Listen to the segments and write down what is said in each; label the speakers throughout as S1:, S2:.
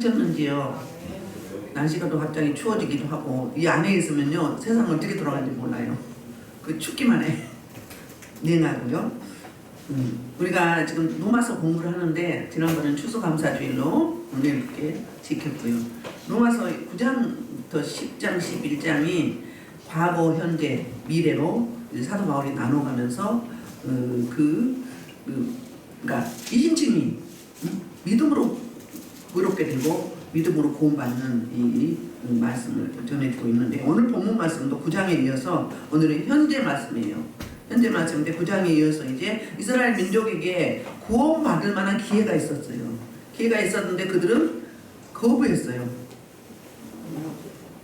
S1: 셨는지요. 날씨가 또 갑자기 추워지기도 하고 이 안에 있으면요 세상 어떻게 돌아가는지 몰라요. 그 춥기만 해. 냉하고요. 우리가 지금 로마서 공부를 하는데 지난번에는 추수감사주일로 오늘 이렇게 지켰고요. 로마서 9장부터 10장, 11장이 과거, 현재, 미래로 사도 바울이 나눠가면서 그러니까 이신칭이 믿음으로 의롭게 되고 믿음으로 구원받는 이 말씀을 전해주고 있는데, 오늘 본문 말씀도 9장에 이어서 오늘은 현재 말씀이에요. 현재 말씀인데 9장에 이어서 이제 이스라엘 민족에게 구원받을 만한 기회가 있었어요. 기회가 있었는데 그들은 거부했어요.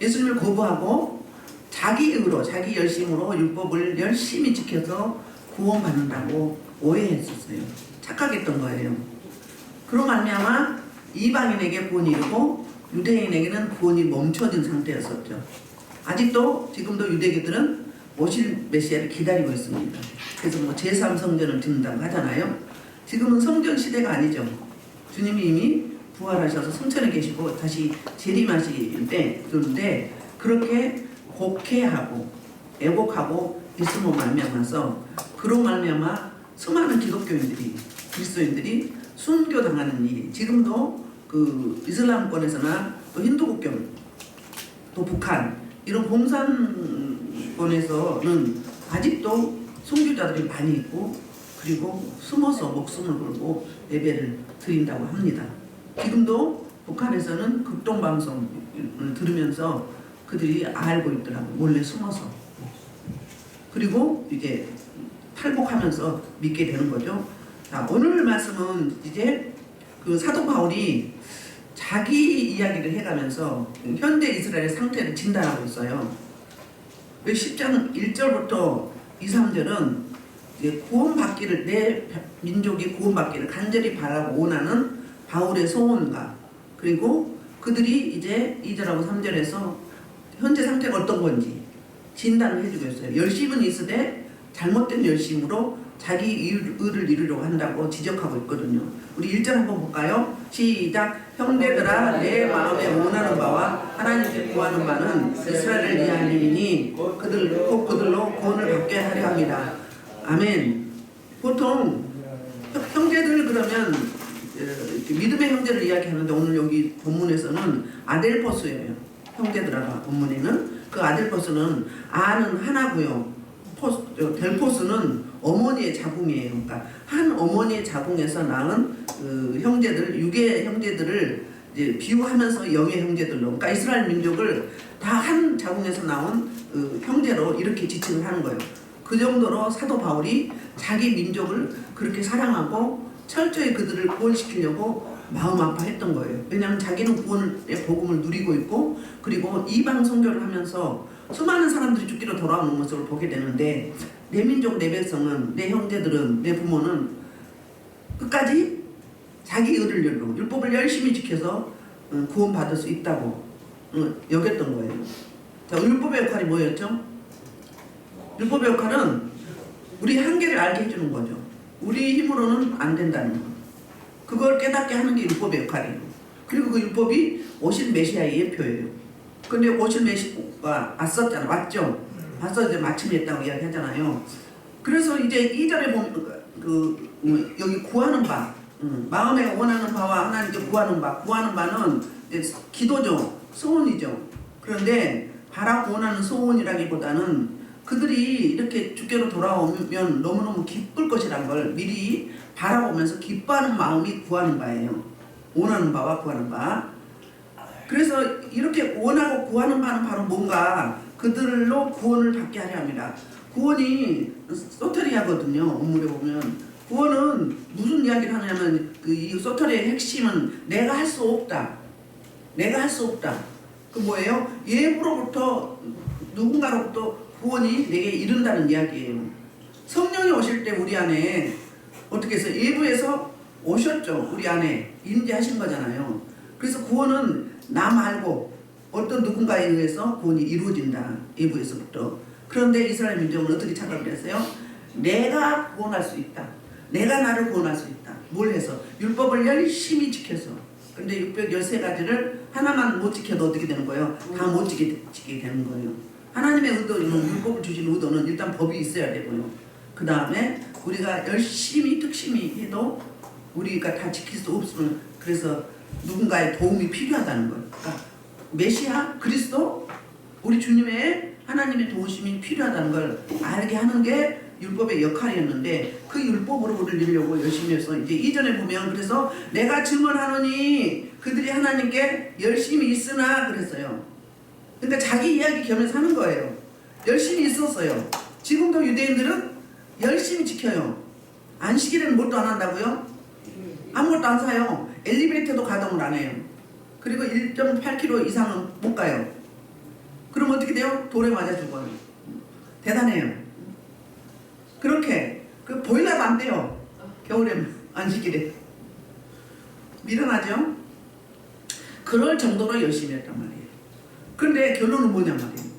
S1: 예수님을 거부하고 자기 의로, 자기 열심으로 율법을 열심히 지켜서 구원받는다고 오해했었어요. 착각했던 거예요. 그로 말미암아 이방인에게 구원이 이르고 유대인에게는 구원이 멈춰진 상태였었죠. 아직도 지금도 유대인들은 오실 메시아를 기다리고 있습니다. 그래서 뭐 제3성전을 짓는다고 하잖아요. 지금은 성전 시대가 아니죠. 주님이 이미 부활하셔서 성천에 계시고 다시 재림하실 때 그런데 그렇게 곡해하고 애곡하고 있음으로 말미암아서 그로 말미암아 수많은 기독교인들이 그리스도인들이 순교당하는 일이 지금도 그 이슬람권에서나 또 힌두국교 또 북한 이런 공산권에서는 아직도 선교자들이 많이 있고 그리고 숨어서 목숨을 걸고 예배를 드린다고 합니다. 지금도 북한에서는 극동방송을 들으면서 그들이 알고 있더라고요. 몰래 숨어서. 그리고 이제 탈북하면서 믿게 되는 거죠. 자, 오늘 말씀은 이제 그 사도 바울이 자기 이야기를 해가면서 현대 이스라엘의 상태를 진단하고 있어요. 10장 1절부터 2, 3절은 구원받기를, 내 민족이 구원받기를 간절히 바라고 원하는 바울의 소원과 그리고 그들이 이제 2절하고 3절에서 현재 상태가 어떤 건지 진단을 해주고 있어요. 열심은 있으되 잘못된 열심으로 자기 의를 이루려고 한다고 지적하고 있거든요. 우리 1절 한번 볼까요? 시작! 형제들아, 내 마음에 원하는 바와 하나님께 구하는 바는 이스라엘을 위한 일이니 그들로 구원을 받게 하려 합니다. 아멘. 보통 형제들 그러면 믿음의 형제를 이야기하는데 오늘 여기 본문에서는 아델포스예요. 형제들아 본문에는 그 아델포스는 아는 하나고요. 델포스는 어머니의 자궁이에요. 그러니까 한 어머니의 자궁에서 낳은 형제들, 육의 형제들을 이제 비유하면서 영의 형제들로, 그러니까 이스라엘 민족을 다 한 자궁에서 나온 형제로 이렇게 지칭을 하는 거예요. 그 정도로 사도 바울이 자기 민족을 그렇게 사랑하고 철저히 그들을 구원시키려고 마음 아파했던 거예요. 왜냐하면 자기는 구원의 복음을 누리고 있고 그리고 이방 선교를 하면서 수많은 사람들이 죽기로 돌아오는 모습을 보게 되는데 내 민족, 내 백성은, 내 형제들은, 내 부모는 끝까지 자기 의를 열로 율법을 열심히 지켜서 구원받을 수 있다고 여겼던 거예요. 자, 율법의 역할이 뭐였죠? 율법의 역할은 우리 한계를 알게 해주는 거죠. 우리 힘으로는 안 된다는 거. 그걸 깨닫게 하는 게 율법의 역할이에요. 그리고 그 율법이 오실 메시아의 예표예요. 근데 오실 메시아가 왔었잖아. 왔죠? 와서 이제 마침냈다고 이야기하잖아요. 그래서 이제 2절에 보면 여기 구하는 바, 마음에 원하는 바와 하나님께 구하는 바는 이제 기도죠. 소원이죠. 그런데 바라고 원하는 소원이라기보다는 그들이 이렇게 주께로 돌아오면 너무너무 기쁠 것이란 걸 미리 바라보면서 기뻐하는 마음이 구하는 바예요. 원하는 바와 구하는 바. 그래서 이렇게 원하고 구하는 바는 바로 뭔가 그들로 구원을 받게 하려 합니다. 구원이 소터리아거든요. 원문에 보면 구원은 무슨 이야기를 하냐면 이 소터리의 핵심은 내가 할 수 없다. 내가 할 수 없다. 그 뭐예요? 예부로부터 누군가로부터 구원이 내게 이른다는 이야기예요. 성령이 오실 때 우리 안에 어떻게 해서 예부에서 오셨죠. 우리 안에 임재하신 거잖아요. 그래서 구원은 나 말고 어떤 누군가에 의해서 구원이 이루어진다. 예부에서부터. 그런데 이스라엘 민족은 어떻게 착각을 했어요? 내가 구원할 수 있다. 내가 나를 구원할 수 있다. 뭘 해서? 율법을 열심히 지켜서 근데 613가지를 하나만 못 지켜도 어떻게 되는 거예요? 다 못 지키게 되는 거예요. 하나님의 의도는, 율법을 주신 의도는 일단 법이 있어야 되고요. 그 다음에 우리가 열심히 특심히 해도 우리가 다 지킬 수 없으면, 그래서 누군가의 도움이 필요하다는 거예요. 그러니까 메시아 그리스도 우리 주님의 하나님의 도우심이 필요하다는 걸 알게 하는 게 율법의 역할이었는데, 그 율법으로 우리를 이루려고 열심히 해서 이제 이전에 보면, 그래서 내가 증언하노니 그들이 하나님께 열심히 있으나 그랬어요. 그러니까 자기 이야기 겸해서 하는 거예요. 열심히 있었어요. 지금도 유대인들은 열심히 지켜요. 안식일에는 뭣도 안 한다고요? 아무것도 안 사요. 엘리베이터도 가동을 안 해요. 그리고 1.8km 이상은 못 가요. 그럼 어떻게 돼요? 돌에 맞아 죽어요. 대단해요. 그렇게 그 보일러도 안 돼요. 겨울에 안식일에 밀어나죠. 그럴 정도로 열심히 했단 말이에요. 그런데 결론은 뭐냐 말이에요.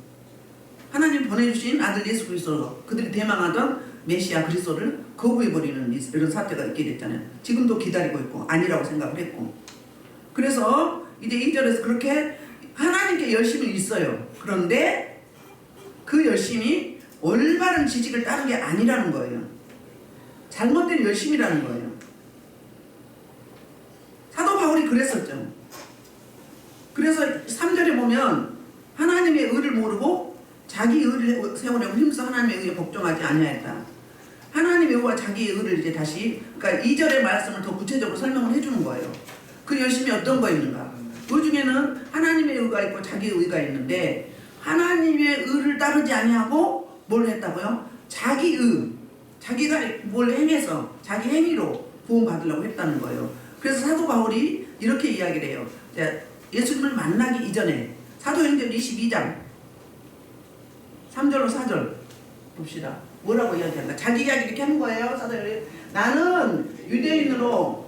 S1: 하나님 보내주신 아들 예수 그리스도, 그들이 대망하던 메시아 그리스도를 거부해버리는 이런 사태가 있게 됐잖아요. 지금도 기다리고 있고 아니라고 생각을 했고, 그래서 이제 2절에서 그렇게 하나님께 열심히 있어요. 그런데 그 열심이 올바른 지식을 따른 게 아니라는 거예요. 잘못된 열심이라는 거예요. 사도 바울이 그랬었죠. 그래서 3절에 보면 하나님의 의를 모르고 자기 의를 세우려고 힘써 하나님의 의에 복종하지 아니하였다. 하나님의 의와 자기의 의를 이제 다시, 그러니까 2절의 말씀을 더 구체적으로 설명을 해주는 거예요. 그 열심이 어떤 거였는가? 그 중에는 하나님의 의가 있고 자기의 의가 있는데, 하나님의 의를 따르지 아니하고 뭘 했다고요? 자기 의, 자기가 뭘 행해서 자기 행위로 구원 받으려고 했다는 거예요. 그래서 사도 바울이 이렇게 이야기를 해요. 예수님을 만나기 이전에 사도행전 22장 3절로 4절 봅시다. 뭐라고 이야기한다. 자기 이야기 이렇게 하는 거예요. 사도행전. 나는 유대인으로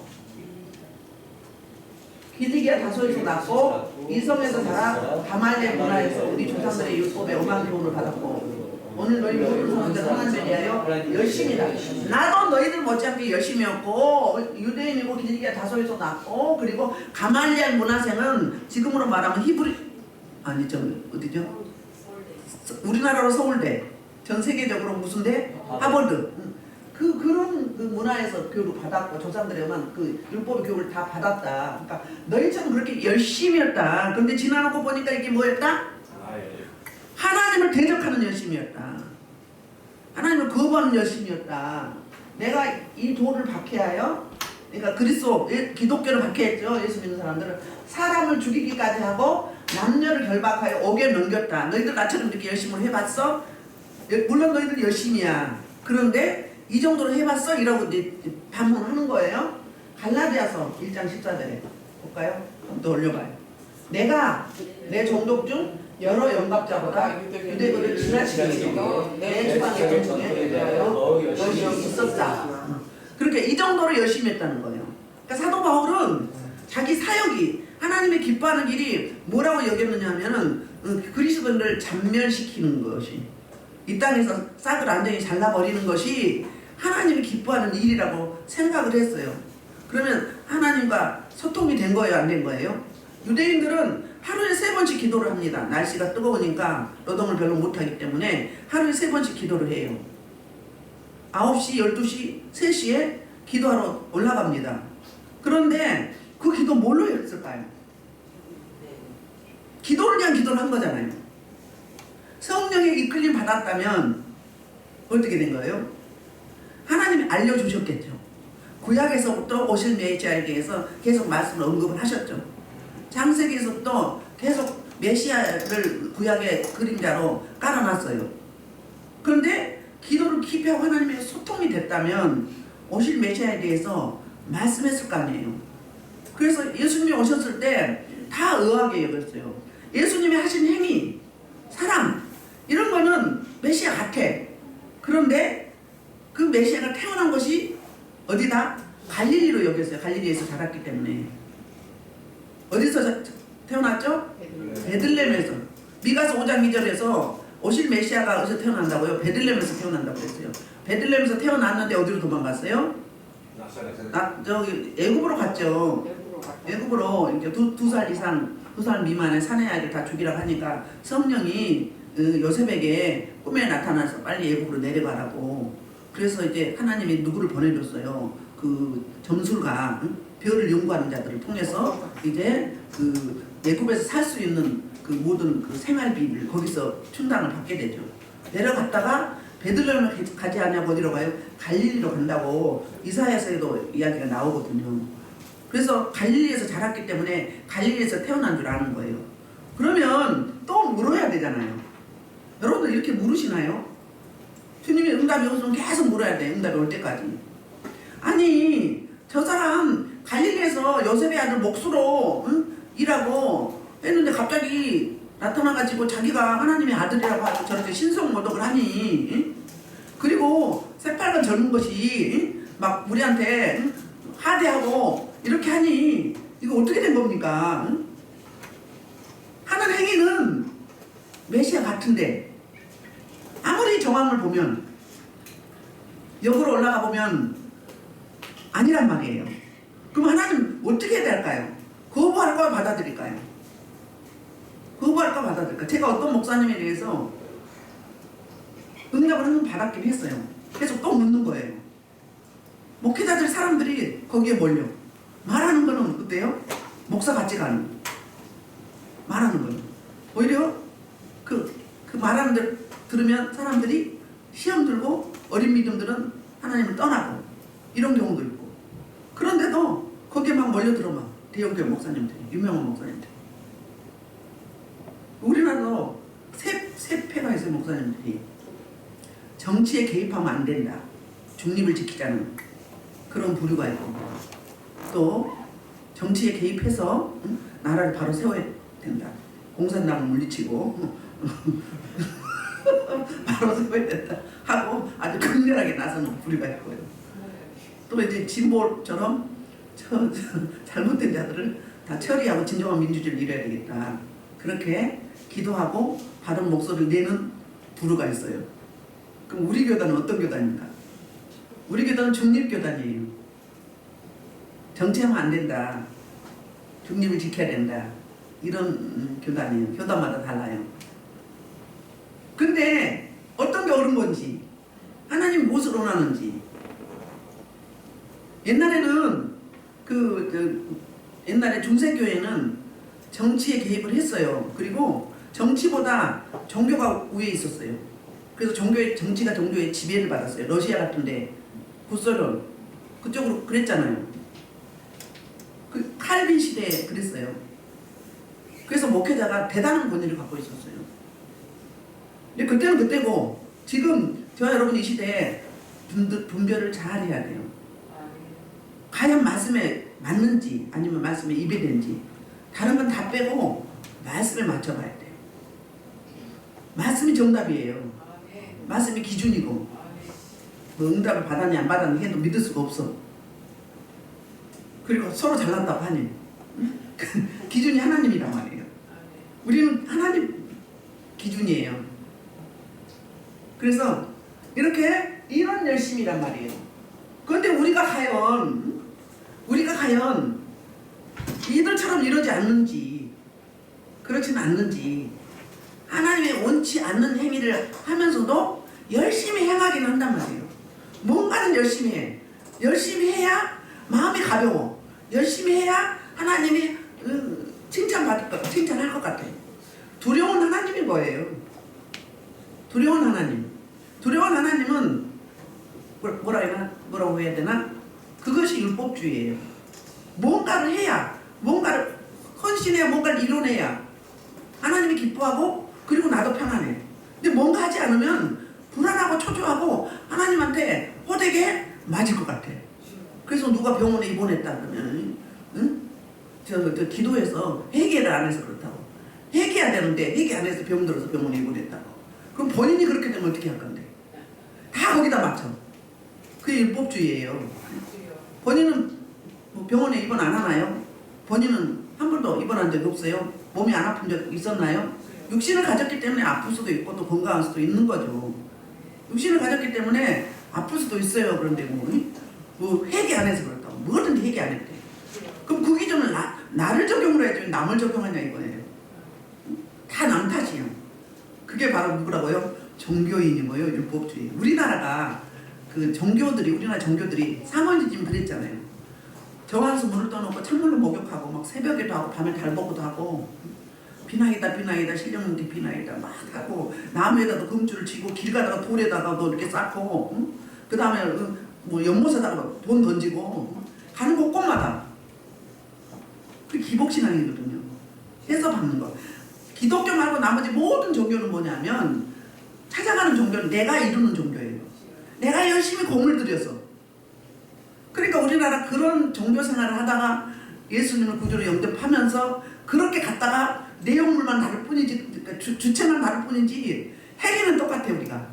S1: 기드기야 다소에서 낳고 이성에서 자라 가말리엘 문화에서 우리 조상들의 율법에 엄한 교훈을 받았고, 오늘 너희 모든 사람들 하나님에 대하여 열심히 다. 나도 너희들 못지않게 열심히 했고, 유대인이고 기드기야 다소에서 낳고, 그리고 가말리엘 문화생은 지금으로 말하면 히브리, 아니 저 어디죠? 우리나라로 서울대, 전 세계적으로 무슨 대? 하버드. 그런 그 문화에서 교육을 받았고, 조상들의 엄한 그 율법의 교육을 다 받았다. 그러니까 너희처럼 그렇게 열심히 했다. 그런데 지나놓고 보니까 이게 뭐였다? 하나님을 대적하는 열심이었다. 하나님을 거부하는 열심이었다. 내가 이 도를 박해하여, 그러니까 그리스도 기독교를 박해했죠. 예수 믿는 사람들은 사람을 죽이기까지 하고 남녀를 결박하여 옥에 넘겼다. 너희들 나처럼 이렇게 열심히 해봤어? 물론 너희들 열심이야. 그런데 이 정도로 해봤어? 이라고 이제 반문하는 거예요. 갈라디아서 1장 14절에 볼까요? 한번 더 올려봐요. 내가 내 종족 중 여러 영갑자보다 유대교를 지나치게 여기고 내 주방의 중에 너희 여기 있었다. 그렇게 이 정도로 열심히 했다는 거예요. 그러니까 사도 바울은 자기 사역이, 하나님의 기뻐하는 길이 뭐라고 여겼느냐 하면은 그리스도인을 잔멸시키는 것이, 이 땅에서 싹을 완전히 잘라버리는 것이 하나님이 기뻐하는 일이라고 생각을 했어요. 그러면 하나님과 소통이 된 거예요, 안 된 거예요? 유대인들은 하루에 3번씩 기도를 합니다. 날씨가 뜨거우니까 노동을 별로 못하기 때문에 하루에 3번씩 기도를 해요. 9시, 12시, 3시에 기도하러 올라갑니다. 그런데 그 기도 뭘로 했을까요? 기도를 위한 기도를 한 거잖아요. 성령의 이끌림 받았다면 어떻게 된 거예요? 하나님이 알려주셨겠죠. 구약에서부터 오실 메시아에게서 계속 말씀을 언급을 하셨죠. 창세기에서부터 계속 메시아를 구약의 그림자로 깔아놨어요. 그런데 기도를 깊이 하고 하나님의 소통이 됐다면 오실 메시아에 대해서 말씀했을 거 아니에요. 그래서 예수님이 오셨을 때 다 의하게 여겼어요. 예수님이 하신 행위, 사랑, 이런 거는 메시아 같아. 그런데 그 메시아가 태어난 것이 어디다? 갈릴리로 여겼어요. 갈릴리에서 자랐기 때문에. 어디서 태어났죠? 베들레헴에서. 미가서 5장 2절에서 오실 메시아가 어디서 태어난다고요? 베들레헴에서 태어난다고 그랬어요. 베들레헴에서 태어났는데 어디로 도망갔어요? 저기 애굽으로 갔죠. 외국으로 이제 두 살 이상, 2살 미만의 사내 아이를 다 죽이라고 하니까 성령이 요셉에게 꿈에 나타나서 빨리 애국으로 내려가라고. 그래서 이제 하나님이 누구를 보내줬어요. 그 점술가, 별을 연구하는 자들을 통해서 이제 그 애국에서 살 수 있는 그 모든 그 생활비를 거기서 충당을 받게 되죠. 내려갔다가 베들레헴을 가지 않냐고 어디로 가요? 갈릴리로 간다고 이사야서에도 이야기가 나오거든요. 그래서 갈릴리에서 자랐기 때문에 갈릴리에서 태어난 줄 아는 거예요. 그러면 또 물어야 되잖아요. 여러분들 이렇게 물으시나요? 주님이 응답이 없으면 계속 물어야 돼. 응답이 올 때까지. 아니 저 사람 갈릴리에서 요셉의 아들 목수로 일하고 했는데 갑자기 나타나가지고 자기가 하나님의 아들이라고 하고 저렇게 신성모독을 하니, 그리고 새빨간 젊은 것이 막 우리한테 하대하고 이렇게 하니 이거 어떻게 된 겁니까? 하는 행위는 메시아 같은데 아무리 정황을 보면 역으로 올라가 보면 아니란 말이에요. 그럼 하나님 어떻게 해야 될까요? 거부할까 받아들일까요? 거부할까 받아들일까? 제가 어떤 목사님에 대해서 응답을 한번 받았긴 했어요. 계속 또 묻는 거예요. 목회자들 사람들이 거기에 몰려 말하는 거는 어때요? 목사 같지가 않은 말하는 거는 오히려 그 말하는 들 들으면 사람들이 시험 들고 어린 믿음들은 하나님을 떠나고 이런 경우도 있고, 그런데도 거기에 막 몰려들어 막 대형교회 목사님들, 유명한 목사님들. 우리나라도 세 패가 있어요. 목사님들이 정치에 개입하면 안 된다, 중립을 지키자는 그런 부류가 있고, 또 정치에 개입해서 나라를 바로 세워야 된다, 공산당을 물리치고 바로 세워야 된다 하고 아주 강렬하게 나서는 부류가 있고요. 또 이제 진보처럼 잘못된 자들을 다 처리하고 진정한 민주주의를 이뤄야 되겠다, 그렇게 기도하고 바른 목소리를 내는 부류가 있어요. 그럼 우리 교단은 어떤 교단인가? 우리 교단은 중립교단이에요. 정치하면 안 된다, 중립을 지켜야 된다, 이런 교단이에요. 교단마다 달라요. 근데 어떤 게 옳은 건지, 하나님 무엇을 원하는지. 옛날에는 옛날에 중세교회는 정치에 개입을 했어요. 그리고 정치보다 종교가 위에 있었어요. 그래서 정치가 종교의 지배를 받았어요. 러시아 같은데, 구소련 그쪽으로 그랬잖아요. 그 칼빈 시대에 그랬어요. 그래서 목회자가 대단한 권위를 갖고 있었어요. 근데 그때는 그때고, 지금 저와 여러분 이 시대에 분별을 잘 해야 돼요. 과연 말씀에 맞는지 아니면 말씀에 입에 된지, 다른 건 다 빼고 말씀에 맞춰봐야 돼요. 말씀이 정답이에요. 말씀이 기준이고, 뭐 응답을 받았니 안 받았니 해도 믿을 수가 없어. 그리고 서로 잘났다고 하니 기준이 하나님이란 말이에요. 우리는 하나님 기준이에요. 그래서 이런 열심이란 말이에요. 그런데 우리가 과연 이들처럼 이러지 않는지, 그렇지는 않는지, 하나님의 원치 않는 행위를 하면서도 열심히 행하긴 한단 말이에요. 뭔가는 열심히 해. 열심히 해야 마음이 가벼워. 열심히 해야 하나님이 칭찬할 것 같아요. 두려운 하나님이 뭐예요? 두려운 하나님. 두려운 하나님은 뭐라고 해야 되나? 그것이 율법주의예요. 뭔가를 해야, 뭔가를 헌신해야, 뭔가를 이뤄내야 하나님이 기뻐하고, 그리고 나도 편안해. 근데 뭔가 하지 않으면 불안하고 초조하고 하나님한테 호되게 맞을 것 같아. 그래서 누가 병원에 입원했다 그러면 저 기도해서 회개를 안 해서 그렇다고. 회개해야 되는데 회개 안 해서 병들어서 병원에 입원했다고. 그럼 본인이 그렇게 되면 어떻게 할 건데? 다 거기다 맞춰. 그게 율법주의예요. 본인은 뭐 병원에 입원 안 하나요? 본인은 한 번도 입원한 적이 없어요? 몸이 안 아픈 적 있었나요? 육신을 가졌기 때문에 아플 수도 있고 또 건강할 수도 있는 거죠. 육신을 가졌기 때문에 아플 수도 있어요. 그런데 뭐 회개 안 해서 그렇다고. 뭐든지 회개 안 했대. 그럼 그 기준을 나를 적용을 해야지 남을 적용하냐 이거예요. 다 남 탓이야. 그게 바로 누구라고요? 종교인이고요, 율법주의. 우리나라가 그 종교들이, 우리나라 종교들이 상원이지면 그랬잖아요. 정화에서 문을 떠놓고 창문을 목욕하고 막 새벽에도 하고 밤에 달보고도 하고 비나이다 비나이다 신령문디 비나이다 막 하고 나무에다가 금줄을 치고 길 가다가 돌에다가도 이렇게 쌓고 응? 그 다음에 뭐 연못에다가 돈 던지고 가는 곳곳마다 그게 기복신앙이거든요. 해서 받는 거. 기독교 말고 나머지 모든 종교는 뭐냐면 찾아가는 종교는 내가 이루는 종교예요. 내가 열심히 공을 들여서. 그러니까 우리나라 그런 종교 생활을 하다가 예수님을 구주로 영접하면서 그렇게 갔다가 내용물만 다를 뿐이지, 그러니까 주체만 다를 뿐이지 행위는 똑같아요 우리가.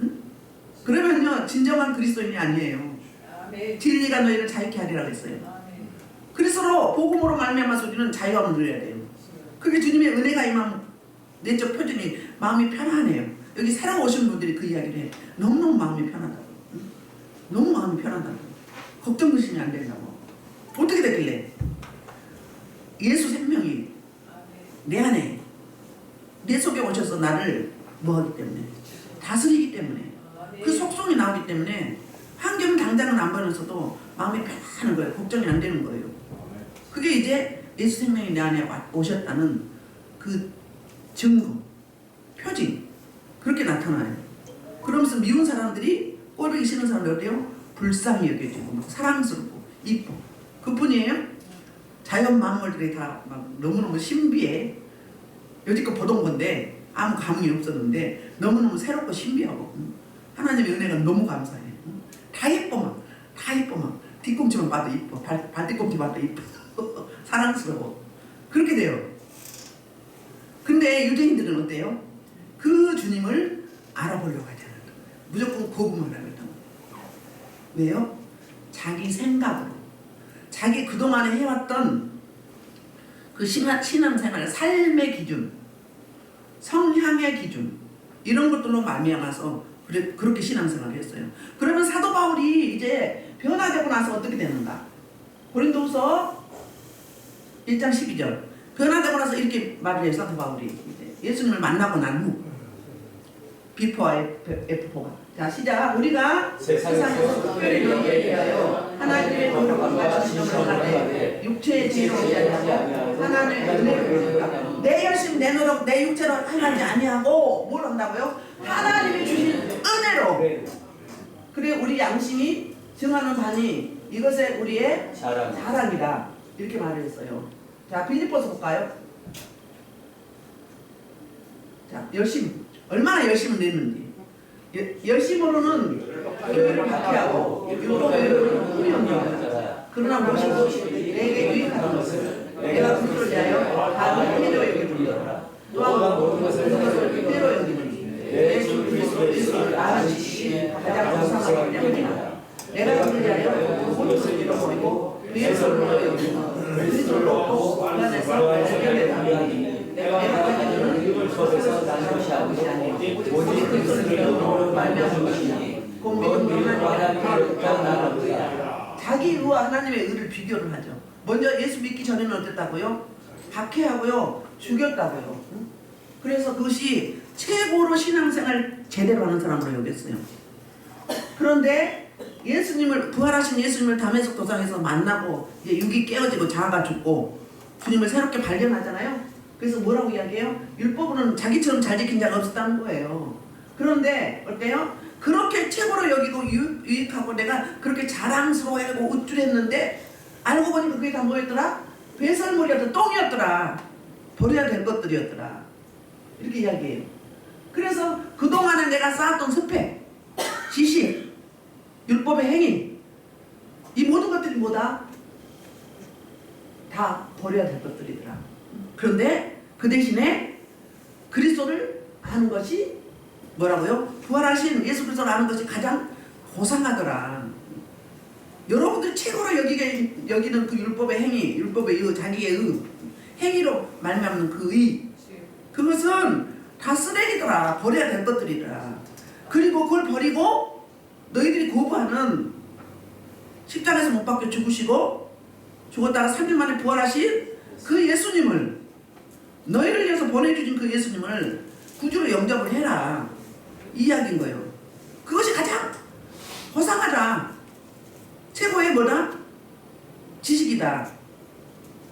S1: 응? 그러면요 진정한 그리스도인이 아니에요. 진리가 너희를 자유케 하리라고 했어요. 그리스도로 복음으로 말미암아서 우리는 자유함을 누려야 돼요. 그게 주님의 은혜가 임하면 내적 표준이 마음이 편하네요. 여기 새로 오신 분들이 그 이야기를 해요. 너무너무 마음이 편하다고. 응? 너무 마음이 편하다고. 걱정 의심이 안 된다고. 어떻게 됐길래? 예수 생명이 내 안에 내 속에 오셔서 나를 뭐하기 때문에 다스리기 때문에 그 속성이 나오기 때문에 환경 당장은 안 보면서도 마음이 편한 거예요. 걱정이 안 되는 거예요. 그게 이제 예수 생명이 내 안에 오셨다는 그 증거, 표징 그렇게 나타나요. 그러면서 미운 사람들이 꼴보기 싫은 사람들 어때요? 불쌍히 여겨지고 사랑스럽고 이뻐. 그뿐이에요? 자연 만물들이 다 막 너무너무 신비해. 여지껏 보던 건데 아무 감흥이 없었는데 너무너무 새롭고 신비하고 하나님의 은혜가 너무 감사해. 다 예뻐 막. 다 예뻐 막. 뒤꿈치만 봐도 이뻐. 발뒤꿈치 봐도 이뻐. 사랑스러워. 그렇게 돼요. 근데 유대인들은 어때요? 그 주님을 알아보려고 하잖아요. 무조건 거부만 하겠다. 왜요? 자기 생각으로 자기 그동안에 해왔던 그 신앙생활 삶의 기준, 성향의 기준 이런 것들로 말미암아서 그렇게 신앙생활을 했어요. 그러면 사도 바울이 이제 변화되고 나서 어떻게 되는가? 고린도후서 1장 12절 변화되고 나서 이렇게 말을 해요. 사도 바울이 이제 예수님을 만나고 난 후 비포와 애프포가 자 시작. 우리가 세상에서 특별히 너희에 대하여 하나님의 도덕과 진정을 가되 육체의 지혜로 하고 하나님의 은혜를 받는다. 내 열심 내 노력 내 육체로 행하지 아니하고 뭘 한다고요? 하나님이 주신 은혜로. 그래 우리 양심이 증하는 바니 이것에 우리의 자랑이다. 이렇게 말을 했어요. 자 빌립보서 볼까요? 자 열심 얼마나 열심을 냈는지. 열심으로는 교회를 박해하고 율법으로는 꿈이 없는 그러나 무엇이고 내게 유익하는 것을 내가 그들을 위하여 다른 필요 여기느니라. 또한 모든 것을 필요 여기느니 내 주 그리스도 예수를 아는 지식이 가장 정상하기 때문이다. 내가 그들을 위하여 모든 것을 잃어버리고 그의 손으로 여기는 그리스도를 얻고 안에서 발견되다. 내가 가지는 이걸 속에서 나누시하고 것이 아니요 오직 그리스도를 믿음으로 말미암은 것이니 곧 믿음으로 하나님을 나는 것이다. 자기 의와 하나님의 의를 비교를 하죠. 먼저 예수 믿기 전에는 어땠다고요? 박해하고요, 죽였다고요. 그래서 그것이 최고로 신앙생활 제대로 하는 사람으로 여겼어요. 그런데 예수님을 부활하신 예수님을 담에석 도상에서 만나고 이제 육이 깨어지고 자아가 죽고 주님을 새롭게 발견하잖아요. 그래서 뭐라고 이야기해요? 율법으로는 자기처럼 잘 지킨 자가 없었다는 거예요. 그런데 어때요? 그렇게 최고로 여기고 유익하고 내가 그렇게 자랑스러워하고 우쭐했는데 알고 보니까 그게 다 뭐였더라? 배설물이었더라. 똥이었더라. 버려야 될 것들이었더라. 이렇게 이야기해요. 그래서 그동안에 내가 쌓았던 습회, 지식, 율법의 행위 이 모든 것들이 뭐다? 다 버려야 될 것들이더라. 그런데 그 대신에 그리스도를 아는 것이 뭐라고요? 부활하신 예수 그리스도를 아는 것이 가장 고상하더라. 여러분들 최고로 여기는 그 율법의 행위, 율법의 의, 자기의 의, 행위로 말미암는 그 의, 그것은 다 쓰레기더라. 버려야 될 것들이더라. 그리고 그걸 버리고 너희들이 거부하는 십자가에서 못 박혀 죽으시고 죽었다가 3일 만에 부활하신 그 예수님을, 너희를 위해서 보내주신 그 예수님을 구주로 영접을 해라, 이 이야기인 거예요. 그것이 가장 호상하다, 최고의 뭐다? 지식이다.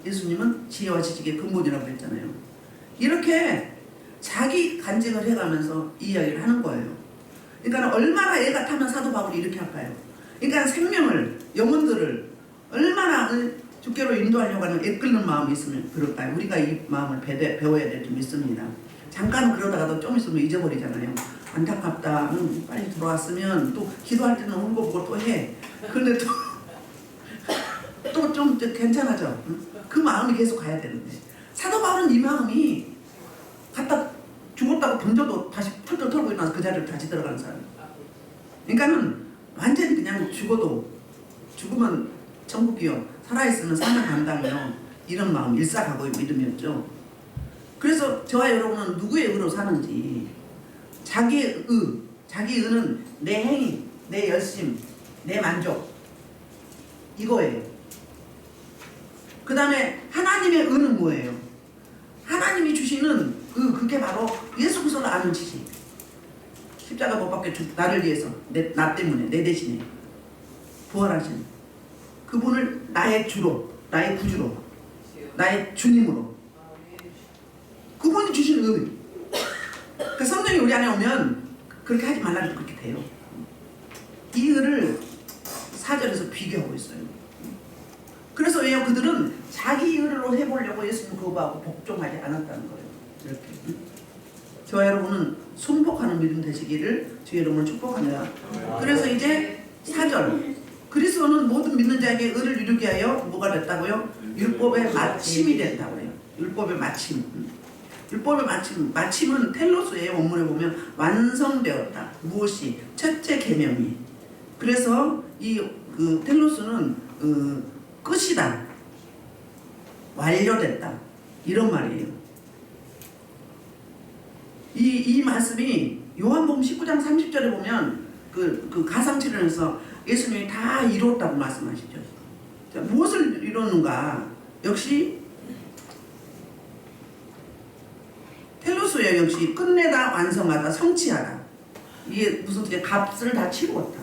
S1: 예수님은 지혜와 지식의 근본이라고 했잖아요. 이렇게 자기 간증을 해가면서 이 이야기를 하는 거예요. 그러니까 얼마나 애가 타면 사도 바울이 이렇게 할까요? 그러니까 생명을, 영혼들을 얼마나 주께로 인도하려고 하는 애끓는 마음이 있으면 그럴까요? 우리가 이 마음을 배워야 될 줄 믿습니다. 잠깐 그러다가도 좀 있으면 잊어버리잖아요. 안타깝다. 빨리 돌아왔으면 또 기도할 때는 울고 보고 또 해. 그런데 또 좀 괜찮아져. 그 마음이 계속 가야 되는데, 사도 바울은 이 마음이 갖다 죽었다고 던져도 다시 털털 털고 일어나서 그 자리로 다시 들어가는 사람. 그러니까는 완전히 그냥 죽어도, 죽으면 천국이요, 살아있으면 사는 간다며, 이런 마음, 일사각오의 믿음이었죠. 그래서 저와 여러분은 누구의 의로 사는지, 자기의 의, 자기 의는 내 행위, 내 열심, 내 만족, 이거예요. 그 다음에 하나님의 의는 뭐예요? 하나님이 주시는 그게 바로 예수 그리스도를 아는 지식. 십자가 못 박혀 나를 위해서, 나 때문에, 내 대신에 부활하신 그분을 나의 주로, 나의 구주로, 나의 주님으로, 그분이 주신 의. 그 성령이 우리 안에 오면 그렇게 하지 말라고 그렇게 돼요. 이 의를 4절에서 비교하고 있어요. 그래서 왜요? 그들은 자기 의로 해보려고 예수님 거부하고 복종하지 않았다는 거예요. 이렇게. 저와 여러분은 순복하는 믿음 되시기를 주의 이름으로 축복합니다. 그래서 이제 4절, 그리스도는 모든 믿는 자에게 의를 이루게 하여 뭐가 됐다고요? 율법의 마침이 된다고요. 율법의 마침. 율법의 마침은 텔로스의 원문에 보면 완성되었다. 무엇이? 첫째 계명이. 그래서 이 텔로스는 끝이다, 완료됐다, 이런 말이에요. 이 말씀이 요한복음 19장 30절에 보면 그 가상칠언에서 예수님이 다 이뤘다고 말씀하시죠. 자, 무엇을 이뤘는가? 역시 텔로스예요. 역시 끝내다, 완성하다, 성취하다. 이게 무슨 뜻이야? 값을 다 치루었다.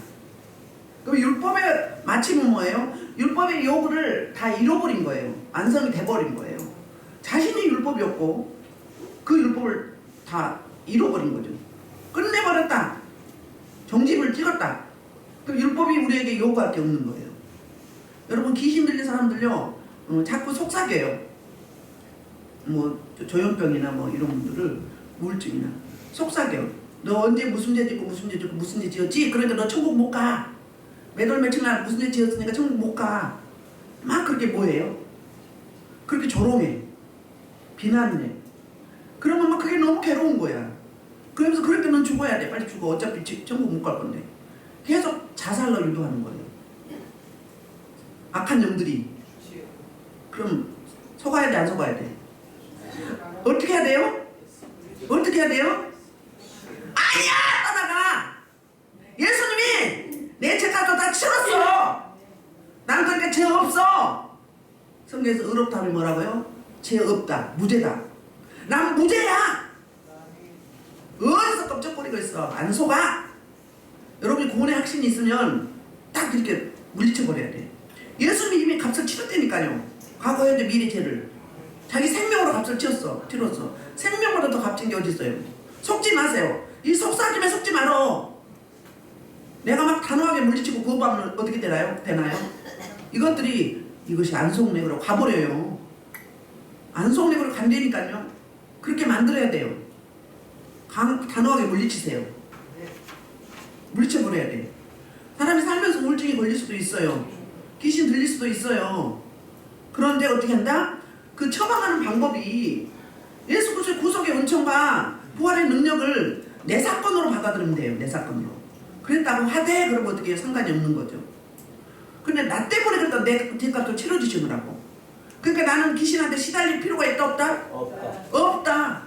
S1: 그럼 율법의 마침은 뭐예요? 율법의 요구를 다 잃어버린 거예요. 완성이 돼버린 거예요. 자신이 율법이었고 그 율법을 다 잃어버린 거죠. 끝내버렸다. 정집을 찍었다. 그 율법이 우리에게 요구할 게 없는 거예요. 여러분, 귀신 들린 사람들요, 자꾸 속삭여요. 뭐 조현병이나 뭐 이런 분들을, 우울증이나 속삭여. 너 언제 무슨 죄 짓고 무슨 죄 짓고 무슨 죄 지었지? 그러니까 너 천국 못 가. 몇월 며칠 날 무슨 죄 지었으니까 천국 못 가. 막 그렇게 뭐예요? 그렇게 조롱해, 비난해. 그러면 막 그게 너무 괴로운 거야. 그러면서 그럴 때는 죽어야 돼. 빨리 죽어. 어차피 천국 못 갈 건데. 계속 자살로 유도하는 거예요. 악한 영들이. 그럼 속아야 돼, 안 속아야 돼? 어떻게 해야 돼요? 어떻게 해야 돼요? 아니야! 떠나가! 예수님이 내 죄값도 다 치렀어! 난 그렇게 죄 없어! 성경에서 의롭다 하면 뭐라고요? 죄 없다, 무죄다. 난 무죄야! 어디서 껍적거리고 있어? 안 속아? 여러분이 구원의 확신이 있으면 딱 이렇게 물리쳐버려야 돼. 예수님이 이미 값을 치렀다니까요. 과거, 현재, 미래 죄를. 자기 생명으로 값을 치렀어. 생명보다 더 값진 게 어디 있어요? 속지 마세요. 이 속삭임에 속지 말어. 내가 막 단호하게 물리치고 거부하면 어떻게 되나요? 이것이 안속내으로 가버려요. 안속내으로 간다니까요. 그렇게 만들어야 돼요. 단호하게 물리치세요. 물리쳐버려야 돼. 사람이 살면서 우울증이 걸릴 수도 있어요. 귀신 들릴 수도 있어요. 그런데 어떻게 한다? 그 처방하는 방법이 예수 그리스도의 구속의 은총과 부활의 능력을 내 사건으로 받아들이면 돼요. 내 사건으로. 그랬다고 하되 그러면 어떻게 해요? 상관이 없는 거죠. 근데 나 때문에 그랬다 내 뒷값을 치러주시느라고. 그러니까 나는 귀신한테 시달릴 필요가 있다 없다? 없다.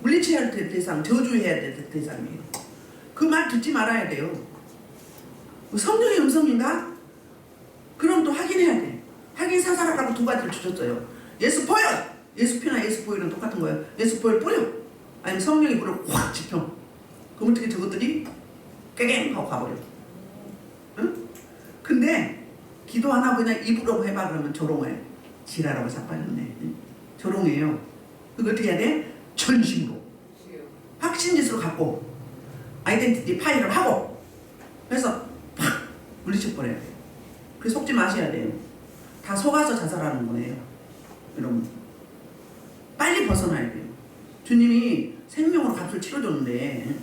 S1: 물리쳐야 할 대상, 저주해야 될 대상이에요. 그 말 듣지 말아야 돼요. 성령의 음성인가? 그럼 또 확인해야 돼. 주셨어요. 예수포열! 예수피나 예수포열은 똑같은 거예요. 예수포열 뿌려! 아니면 성령의 불을 확 지펴. 그럼 어떻게 저것들이 깨갱 하고 가버려. 응? 근데 기도 안 하고 그냥 입으로 해봐 그러면 조롱해. 지랄하고 자빠졌네. 조롱해요. 그거 어떻게 해야 돼? 전심으로. 확신짓으로 갖고 아이덴티티 파일을 하고 그래서 팍 물리쳐버려야 돼요. 그래서 속지 마셔야 돼요. 다 속아서 자살하는 거예요. 여러분 빨리 벗어나야 돼요. 주님이 생명으로 값을 치러줬는데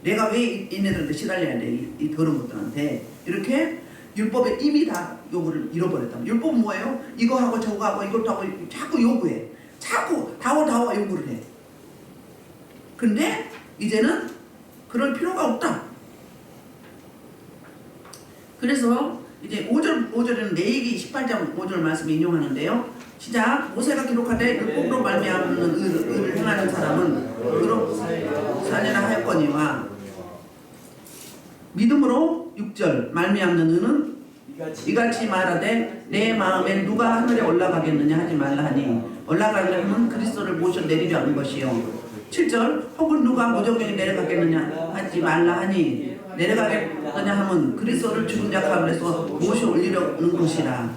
S1: 내가 왜 얘네들한테 시달려야 돼? 이 더러운 것들한테. 이렇게 율법에 이미 다 요구를 잃어버렸다. 율법은 뭐예요? 이거 하고 저거 하고 이것도 하고 자꾸 요구해. 자꾸 다워 요구를 해. 근데 이제는 그럴 필요가 없다. 그래서 이제 5절에는 레위기 18장 5절 말씀 인용하는데요. 시작. 모세가 기록하되 율법으로 말미암는 의를 행하는 사람은 의로 살리라 하였거니와 믿음으로 6절 말미암는 의는 이같이 말하되 내 마음에 누가 하늘에 올라가겠느냐 하지 말라 하니 올라가려면 그리스도를 모셔 내리려 하는 것이요. 7절 혹은 누가 무저경에 내려가겠느냐 하지 말라 하니 내려가겠느냐 하면 그리스도를 죽은 자 가운데서 모셔 올리려는 것이라.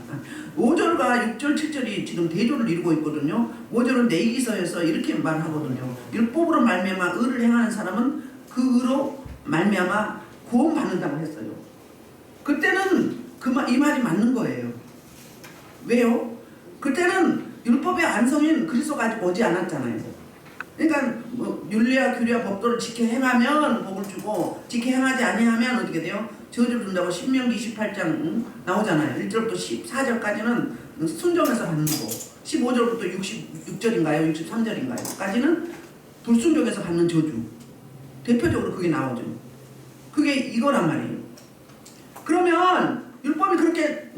S1: 5절과 6절, 7절이 지금 대조를 이루고 있거든요. 5절은 내기서에서 이렇게 말하거든요. 율법으로 말미암아 의를 행하는 사람은 그 의로 말미암아 구원받는다고 했어요. 그때는 이 말이 맞는 거예요. 왜요? 그때는 율법의 안성인 그리스도가 아직 오지 않았잖아요. 그러니까 뭐 율례와 규례와 법도를 지켜 행하면 복을 주고 지켜 행하지 아니하면 어떻게 돼요? 저주를 준다고 신명기 28장 나오잖아요. 1절부터 14절까지는 순종해서 받는 거, 15절부터 66절인가요? 63절인가요? 까지는 불순종해서 받는 저주. 대표적으로 그게 나오죠. 그게 이거란 말이에요. 그러면 율법이 그렇게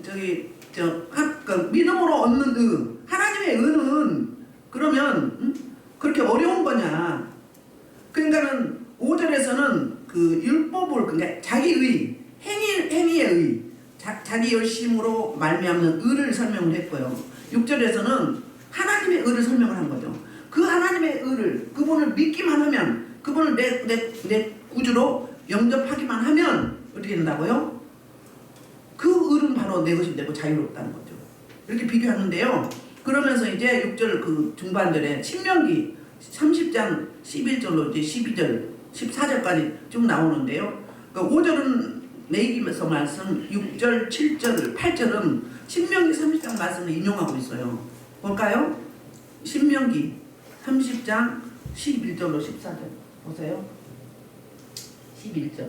S1: 믿음으로 얻는 의, 하나님의 의는 그러면 그렇게 어려운 거냐? 그러니까는 5절에서는 그 율법을 그러니까 자기의 행위의 의, 자기 열심으로 말미암는 의를 설명을 했고요. 6절에서는 하나님의 의를 설명을 한 거죠. 그 하나님의 의를 그분을 믿기만 하면 그분을 내 구주로 영접하기만 하면 어떻게 된다고요? 그 의는 바로 내 것이 되고 자유롭다는 거죠. 이렇게 비교하는데요. 그러면서 이제 6절 그 중반절에 신명기 30장 11절로 이제 12절, 14절까지 쭉 나오는데요. 그러니까 5절은 레위기에서 말씀, 6절, 7절, 8절은 신명기 30장 말씀을 인용하고 있어요. 볼까요? 신명기 30장 11절로 14절 보세요. 11절.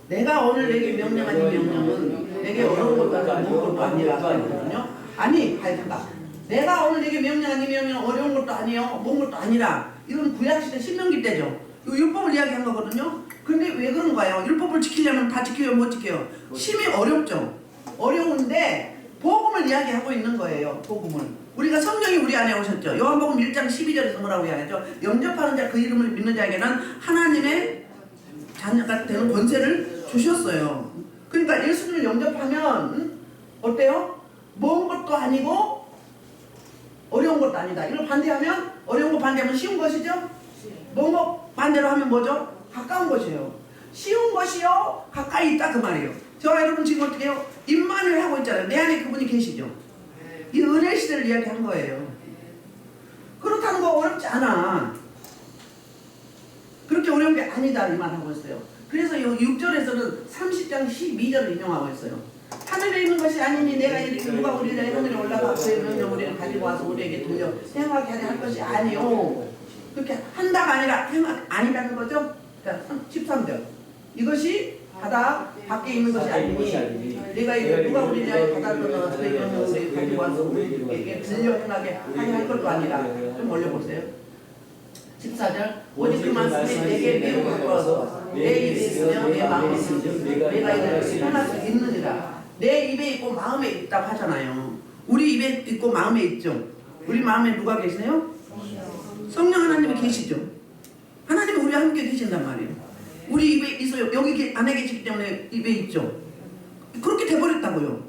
S1: 내가 오늘 내게 명령한 이 명령은 내게 어려운 것도 아니고 무거운 것도 아니라 하거든요. 아니, 잠깐. 내가 오늘 내게 명령한 이 명령은 어려운 것도 아니요, 먼 것도 아니라. 이건 구약시대 신명기 때죠. 율법을 이야기한 거거든요. 근데 왜 그런 거예요? 율법을 지키려면 다 지켜요, 못 지켜요? 심히 어렵죠. 어려운데 복음을 이야기하고 있는 거예요. 복음을. 우리가 성령이 우리 안에 오셨죠. 요한복음 1장 12절에서 뭐라고 이야기하죠? 영접하는 자 그 이름을 믿는 자에게는 하나님의 자녀가 되는 권세를 주셨어요. 그러니까 예수님을 영접하면 어때요? 먼 것도 아니고 어려운 것도 아니다. 이걸 반대하면 어려운 거 반대하면 쉬운 것이죠. 먼 거 반대로 하면 뭐죠? 가까운 것이에요. 쉬운 것이요 가까이 있다 그 말이에요. 저와 여러분 지금 어떻게 해요? 입만을 하고 있잖아요. 내 안에 그분이 계시죠. 이 은혜 시대를 이야기한 거예요. 그렇다는 거 어렵지 않아. 그렇게 어려운 게 아니다 이 말 하고 있어요. 그래서 6절에서는 30장 12절을 인용하고 있어요. 하늘에 있는 것이 아니니 내가 이렇게 누가 우리를 하늘에 올라가 그 명령 우리를 가지고 와서 우리에게 들려 행하게 하려 할 것이 아니오. 그렇게 한다가 아니라 아니라는 거죠. 자, 13절. 이것이 바다 밖에 있는 것이 아니니 내가 이렇게 누가 우리를 바다로 넣어서 그 명령 우리에게 가지고 와서 우리에게 들려 행하게 하려 할 것도 아니라. 좀 올려보세요. 14절. 오직 그 말씀이 내게 매우 가까워서 내 입에 있으며 내 마음에 있으며 내가 이를 표현할 수 있느니라. 내 입에 있고 마음에 있다고 하잖아요. 우리 입에 있고 마음에 있죠. 우리 마음에 누가 계세요? 성령 하나님이 계시죠. 하나님이 우리와 함께 계신단 말이에요. 우리 입에 있어요. 여기 안에 계시기 때문에 입에 있죠. 그렇게 돼버렸다고요.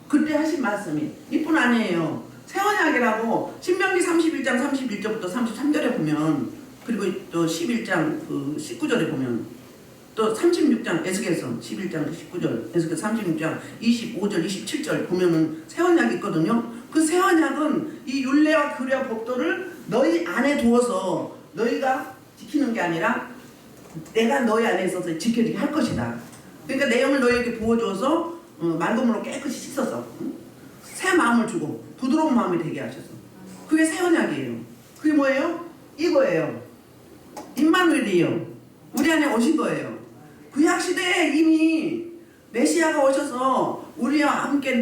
S1: 그때 하신 말씀이 이뿐 아니에요. 새 언약이라고 신명기 31장 31절부터 33절에 보면, 그리고 또 11장 그 19절에 보면, 또 36장 에스겔서 11장 19절, 에스겔 36장 25절 27절 보면은 새 언약이 있거든요. 그 새 언약은 이 율례와 규례와 법도를 너희 안에 두어서 너희가 지키는 게 아니라 내가 너희 안에 있어서 지켜지게 할 것이다. 그러니까 내 영을 너희에게 부어주어서 맑음으로 깨끗이 씻어서 새 마음을 주고 부드러운 마음이 되게 하셔서, 그게 새 언약이에요. 그게 뭐예요? 이거예요. 임마누엘이에요. 우리 안에 오신 거예요. 구약 시대에 이미 메시아가 오셔서 우리와 함께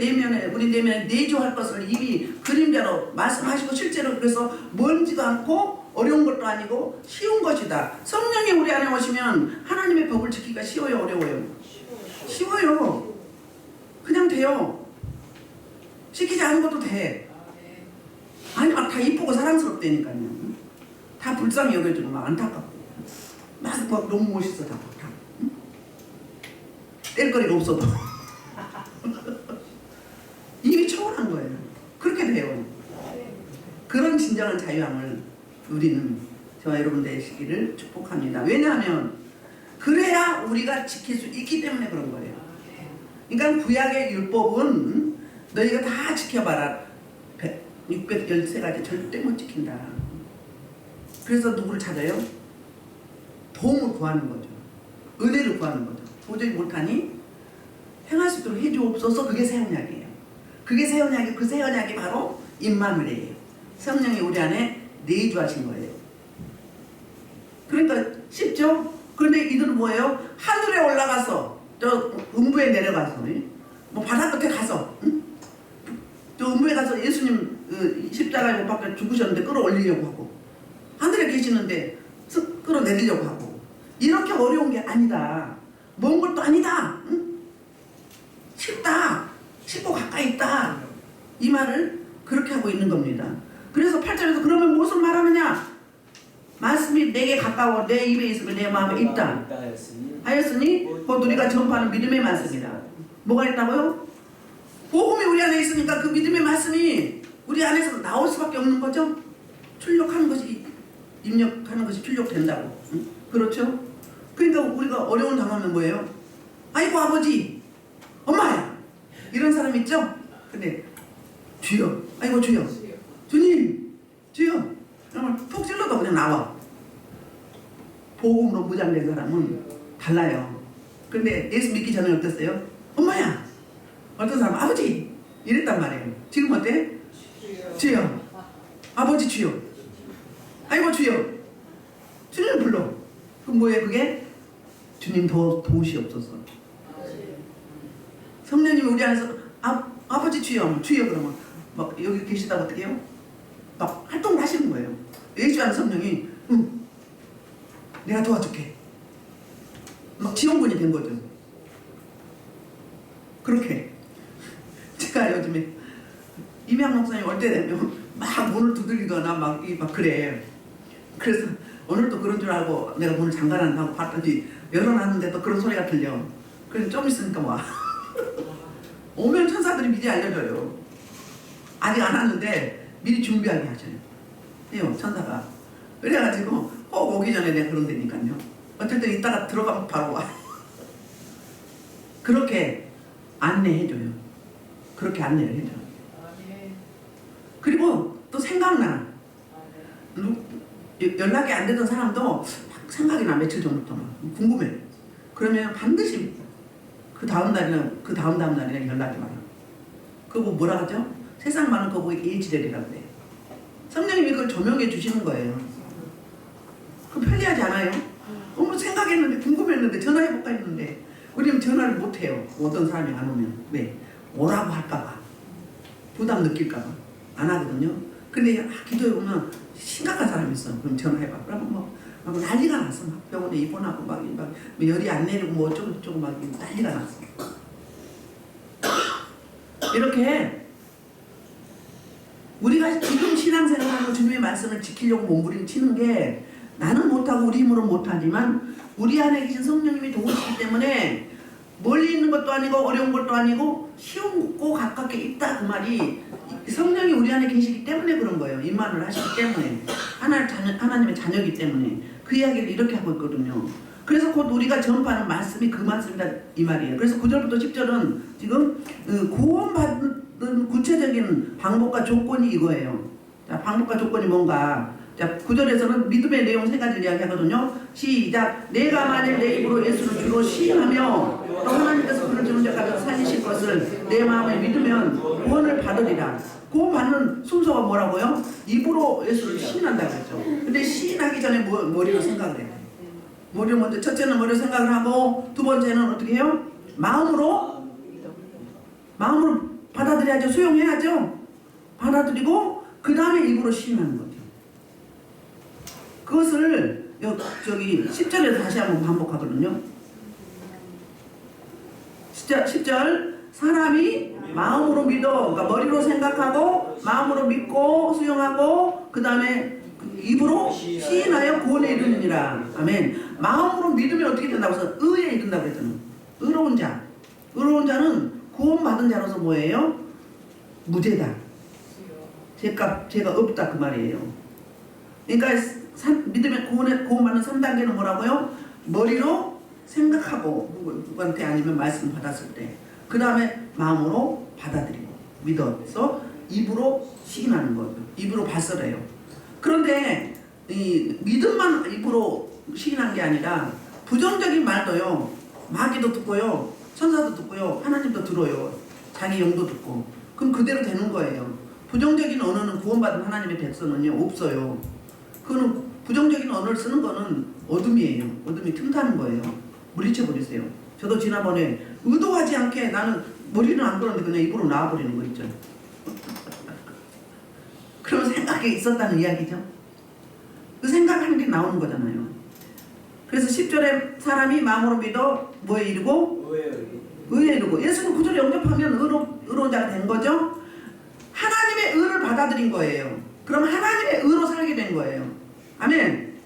S1: 우리 내면에 내주할 것을 이미 그림자로 말씀하시고, 실제로 그래서 멀지도 않고 어려운 것도 아니고 쉬운 것이다. 성령이 우리 안에 오시면 하나님의 법을 지키기가 쉬워요, 어려워요? 쉬워요. 그냥 돼요. 시키지 않은 것도 돼. 아니 막 다 이쁘고 사랑스럽다니까요. 다 불쌍히 여겨주고 막 안타깝고 막 너무 멋있어. 다 뗄거리가 없어도 이미 초월한 거예요. 그렇게 돼요. 그런 진정한 자유함을 우리는, 저와 여러분 되시기를 축복합니다. 왜냐하면 그래야 우리가 지킬 수 있기 때문에 그런 거예요. 그러니까 구약의 율법은 너희가 다 지켜봐라. 613가지 절대 못 지킨다. 그래서 누구를 찾아요? 도움을 구하는 거죠. 은혜를 구하는 거죠. 도저히 못하니 행할 수 있도록 해주옵소서. 그게 새 언약이에요. 그게 새 언약이, 그 새 언약이 바로 임마누엘이에요. 성령이 우리 안에 내주하신 거예요. 그러니까 쉽죠? 그런데 이들은 뭐예요? 하늘에 올라가서, 저 음부에 내려가서, 뭐 바다 끝에 가서, 저 음부에 가서 예수님 십자가에 못 박혀 죽으셨는데 끌어올리려고 하고, 하늘에 계시는데 끌어내리려고 하고, 이렇게 어려운 게 아니다. 먼 것도 아니다. 응? 쉽다. 쉽고 가까이 있다. 이 말을 그렇게 하고 있는 겁니다. 그래서 8절에서 그러면 무엇을 말하느냐? 말씀이 내게 가까워 내 입에 있으면 내 마음에 있다 하였으니 곧 우리가 전파하는 믿음의 말씀이다. 뭐가 있다고요? 복음이 우리 안에 있으니까 그 믿음의 말씀이 우리 안에서 나올 수밖에 없는 거죠. 출력하는 것이, 입력하는 것이 출력된다고. 응? 그렇죠? 그러니까 우리가 어려운 당하면 뭐예요? 아이고 아버지, 엄마야, 이런 사람 있죠? 근데 주여, 아이고 주여, 주님, 주여, 그러면 푹 찔러도 그냥 나와. 복음으로 무장된 사람은 달라요. 근데 예수 믿기 전에 어땠어요? 엄마야, 어떤 사람 아버지 이랬단 말이에요. 지금 어때? 주여, 아버지 주여, 아이고 주여, 주님을 불러. 그럼 뭐예요 그게? 주님 도우시옵소서. 성령님이 우리 안에서 아버지 주여, 주여 그러면 막 여기 계시다가 어떻게 해요? 막 활동을 하시는 거예요. 예수하는 성령이 응, 내가 도와줄게. 막 지원군이 된 거죠. 그렇게 제가 요즘에 임양 목사님 올 때 되면 막 문을 두들기거나 막 그래. 그래서 오늘도 그런 줄 알고 내가 문을 잠가놨나 봤더니 열어놨는데 또 그런 소리가 들려. 그래서 좀 있으니까 와. 오면 천사들이 미리 알려줘요. 아직 안 왔는데 미리 준비하게 하셔요. 해요, 천사가. 그래가지고 꼭 오기 전에 내가 그런다니까요. 어쨌든 이따가 들어가면 바로 와. 그렇게 안내해줘요. 그렇게 안내를 해줘. 그리고 또 생각나. 연락이 안 되던 사람도 막 생각이 나. 며칠 전부터 막 궁금해. 그러면 반드시 그 다음 날이나 연락이 와요. 그거 뭐라 하죠? 세상 많은 거 보고 예지되리라고 그래요. 성령님이 그걸 조명해 주시는 거예요. 그 편리하지 않아요? 너무 생각했는데 궁금했는데 전화해볼까 했는데 우리는 전화를 못해요. 어떤 사람이 안 오면. 왜? 오라고 할까봐. 부담 느낄까봐. 안 하거든요. 근데 기도해 보면 심각한 사람이 있어. 그럼 전화해봐. 그러면 막 난리가 났어. 막 병원에 입원하고 막 열이 안 내리고 뭐 어쩌고 막 난리가 났어. 이렇게 우리가 지금 신앙생활하고 주님의 말씀을 지키려고 몸부림치는 게 나는 못하고 우리 힘으로 못하지만 우리 안에 계신 성령님이 도우시기 때문에 멀리 있는 것도 아니고 어려운 것도 아니고 쉬운고 가깝게 있다 그 말이 성령이 우리 안에 계시기 때문에 그런 거예요. 임만을 하시기 때문에 하나님의 자녀이기 때문에 그 이야기를 이렇게 하고 있거든요. 그래서 곧 우리가 전파하는 말씀이 그 말씀이다 이 말이에요. 그래서 9절부터 10절은 지금 구원받는 구체적인 방법과 조건이 이거예요. 자, 방법과 조건이 뭔가? 자, 9절에서는 믿음의 내용 세 가지를 이야기하거든요. 시작. 내가 만일 내 입으로 예수를 주로 시인하며 또 하나님께서 그를 죽은 자까지 살리실 것을 내 마음에 믿으면 구원을 받으리라. 구원받는 순서가 뭐라고요? 입으로 예수를 시인한다고 했죠. 근데 시인하기 전에 머리로 생각을 해야 돼요. 머리로 먼저, 첫째는 머리로 생각을 하고 두 번째는 어떻게 해요? 마음으로 받아들여야죠. 수용해야죠. 받아들이고 그 다음에 입으로 시인하는 거죠. 그것을 저기 10절에서 다시 한번 반복하거든요. 10절 사람이 마음으로 믿어, 그러니까 머리로 생각하고 마음으로 믿고 수용하고 그 다음에 입으로 시인하여 구원에 이르느니라. 아멘. 마음으로 믿으면 어떻게 된다고 해서 의에 이른다고 그랬잖아요. 의로운 자는 구원받은 자로서 뭐예요? 무죄다. 죄가 없다 그 말이에요. 그러니까 믿음의 구원받는 3단계는 뭐라고요? 머리로 생각하고 누구한테 아니면 말씀 받았을 때 그 다음에 마음으로 받아들이고 믿어서 입으로 시인하는 거죠. 입으로 발설해요. 그런데 이 믿음만 입으로 시인한 게 아니라 부정적인 말도요. 마귀도 듣고요. 천사도 듣고요. 하나님도 들어요. 자기 영도 듣고. 그럼 그대로 되는 거예요. 부정적인 언어는 구원받은 하나님의 백성은요 없어요. 그거는 부정적인 언어를 쓰는 거는 어둠이에요. 어둠이 틈타는 거예요. 물리쳐 버리세요. 저도 지난번에 의도하지 않게 나는 머리는 안 그러는데 그냥 입으로 나와버리는 거 있죠. 그런 생각이 있었다는 이야기죠. 그 생각하는 게 나오는 거잖아요. 그래서 10절에 사람이 마음으로 믿어 뭐에 이르고? 의에 이르고. 예수는 9절에 영접하면 의로운 자가 된 거죠. 하나님의 의를 받아들인 거예요. 그럼 하나님의 의로 살게 된 거예요. 아멘.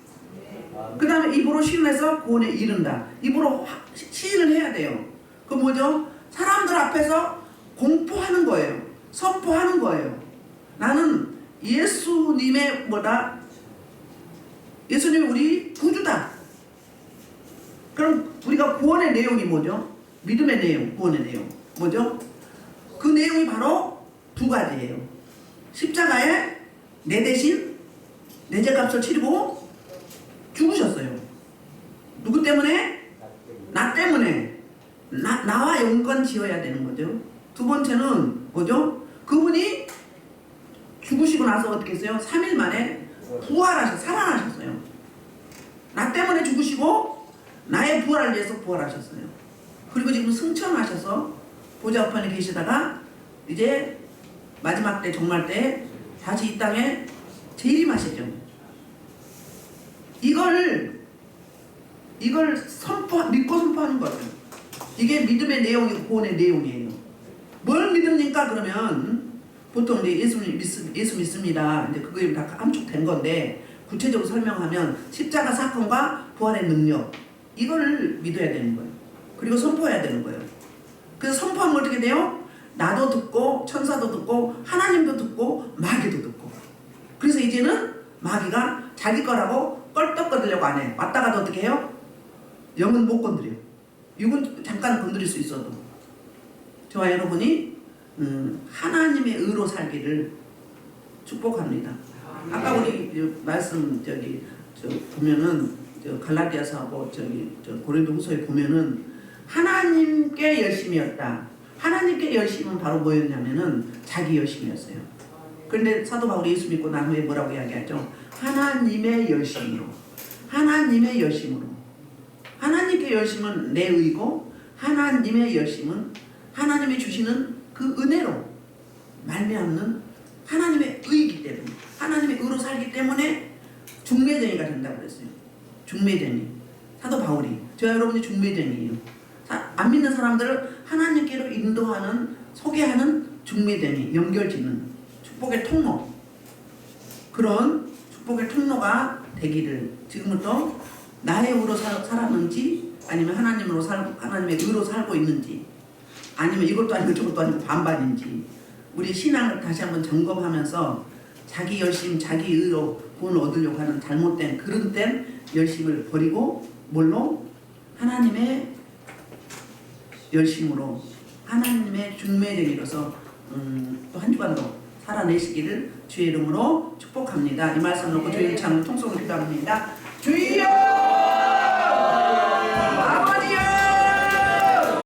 S1: 그 다음에 입으로 시인해서 구원에 이른다. 입으로 시인을 해야 돼요. 그 뭐죠? 사람들 앞에서 공포하는 거예요. 선포하는 거예요. 나는 예수님의 예수님이 우리 구주다. 그럼 우리가 구원의 내용이 뭐죠? 믿음의 내용, 구원의 내용 뭐죠? 그 내용이 바로 두 가지예요. 십자가에 내 대신 내 죄값을 치르고 죽으셨어요. 누구 때문에? 나 때문에. 나와 연관 지어야 되는 거죠. 두 번째는 뭐죠? 그분이 죽으시고 나서 어떻게 했어요? 3일 만에 살아나셨어요. 나 때문에 죽으시고 나의 부활을 위해서 부활하셨어요. 그리고 지금 승천하셔서 보좌 우편에 계시다가 이제 마지막 때 종말 때 다시 이 땅에 재림하시죠. 이걸 믿고 선포하는 거죠. 이게 믿음의 내용이고 구원의 내용이에요. 뭘 믿습니까? 그러면 보통 이제 예수 믿습니다. 이제 그게 다 함축된 건데 구체적으로 설명하면 십자가 사건과 부활의 능력 이거를 믿어야 되는 거예요. 그리고 선포해야 되는 거예요. 그래서 선포하면 어떻게 돼요? 나도 듣고 천사도 듣고 하나님도 듣고 마귀도 듣고. 그래서 이제는 마귀가 자기 거라고 껄떡거리려고 안 해. 왔다가도 어떻게 해요? 영은 못 건드려요. 육은 잠깐 건드릴 수 있어도. 저와 여러분이 하나님의 의로 살기를 축복합니다. 아까 우리 말씀 보면은 갈라디아서하고 고린도후서에 보면은 하나님께 열심이었다. 하나님께 열심은 바로 뭐였냐면은 자기 열심이었어요. 그런데 사도 바울이 예수 믿고 난 후에 뭐라고 이야기하죠? 하나님의 열심으로. 하나님의 열심으로. 하나님께 열심은 내 의고 하나님의 열심은 하나님이 주시는 그 은혜로 말미암는 하나님의 의이기 때문에 하나님의 의로 살기 때문에 중매쟁이가 된다고 그랬어요. 중매쟁이. 사도 바울이 저와 여러분이 중매쟁이에요. 안 믿는 사람들을 하나님께로 인도하는 소개하는 중매쟁이, 연결짓는 축복의 통로. 그런 축복의 통로가 되기를 지금부터 나의 의로 살았는지 아니면 하나님으로 살고 하나님의 의로 살고 있는지, 아니면 이것도 아니고 저것도 아니고 반반인지, 우리 신앙을 다시 한번 점검하면서 자기 열심, 자기 의로 구원을 얻으려고 하는 잘못된 그런 땐 열심을 버리고 뭘로? 하나님의 열심으로, 하나님의 중매쟁이로서 또 한 주간도 살아내시기를 주의 이름으로 축복합니다. 이 말씀 놓고 주의 이름으로 통성을 기도합니다.